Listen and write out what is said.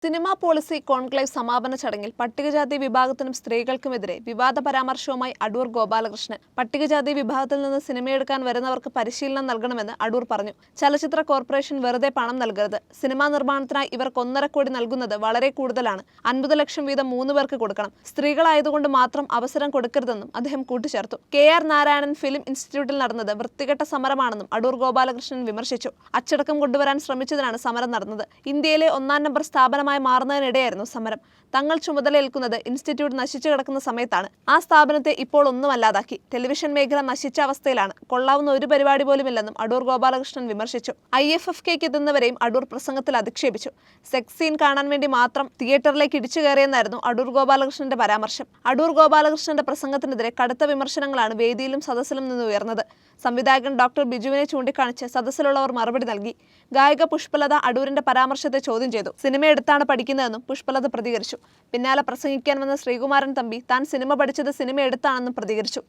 Cinema policy conclave സമാപന ചടങ്ങിൽ പട്ടികജാതി വിഭാഗത്തിനും സ്ത്രീകൾക്കുമെതിരെ വിവാദ പരാമർശവുമായി അടൂർ ഗോപാലകൃഷ്ണൻ. പട്ടികജാതി വിഭാഗത്തിൽ നിന്ന് സിനിമയെടുക്കാൻ വരുന്നവർക്ക് പരിശീലനം നൽകണമെന്ന് അടൂർ പറഞ്ഞു. ചലച്ചിത്ര കോർപ്പറേഷൻ വെറുതെ പണം നൽകരുത്. സിനിമാ നിർമ്മാണത്തിനായി ഇവർക്ക് 1.5 കോടി നൽകുന്നത് വളരെ കൂടുതലാണ്. 50 ലക്ഷം വീതം 3 പേർക്ക് കൊടുക്കണം. സ്ത്രീകളായതുകൊണ്ട് മാത്രം അവസരം കൊടുക്കരുതെന്നും അദ്ദേഹം കൂട്ടിച്ചേർത്തു. KR നാരായണൻ ഫിലിം ഇൻസ്റ്റിറ്റ്യൂട്ടിൽ നടന്നത് വൃത്തികെട്ട സമരമാണെന്നും അടൂർ ഗോപാലകൃഷ്ണൻ വിമർശിച്ചു. അച്ചടക്കം കൊണ്ടുവരാൻ ശ്രമിച്ചതിനാണ് സമരം നടന്നത്. ഇന്ത്യയിലെ 1-ാം നമ്പർ സ്ഥാപനമായി മാറുന്നതിനിടെയായിരുന്നു സമരം. തങ്ങൾ ചുമതലയേൽക്കുന്നത് ഇൻസ്റ്റിറ്റ്യൂട്ട് നശിച്ചു കിടക്കുന്ന സമയത്താണ്. ആ സ്ഥാപനത്തെ ഇപ്പോൾ ഒന്നുമല്ലാതാക്കി. ടെലിവിഷൻ മേഖല നശിച്ച അവസ്ഥയിലാണ്. കൊള്ളാവുന്ന ഒരു പരിപാടി പോലുമില്ലെന്നും അടൂർ ഗോപാലകൃഷ്ണൻ വിമർശിച്ചു. IFFKക്ക് എത്തുന്നവരെയും അടൂർ പ്രസംഗത്തിൽ അധിക്ഷേപിച്ചു. സെക്സ് സീൻ കാണാൻ വേണ്ടി മാത്രം തിയേറ്ററിലേക്ക് ഇടിച്ചു കയറിയെന്നായിരുന്നു അടൂർ ഗോപാലകൃഷ്ണന്റെ പരാമർശം. അടൂർ ഗോപാലകൃഷ്ണന്റെ പ്രസംഗത്തിനെതിരെ കടുത്ത വിമർശനങ്ങളാണ് വേദിയിലും സദസ്സിലും നിന്ന് ഉയർന്നത്. സംവിധായകൻ ഡോക്ടർ ബിജുവിനെ ചൂണ്ടിക്കാണിച്ച് സദസ്സിലുള്ളവർ മറുപടി നൽകി. ഗായിക പുഷ്പലത അടൂരിന്റെ പരാമർശത്തെ ചോദ്യം ചെയ്തു. സിനിമ എടുത്താണ് പഠിക്കുന്നതെന്നും പുഷ്പലത പ്രതികരിച്ചു. പിന്നാലെ പ്രസംഗിക്കാൻ വന്ന ശ്രീകുമാരൻ തമ്പി താൻ സിനിമ പഠിച്ചത് സിനിമ എടുത്താണെന്നും പ്രതികരിച്ചു.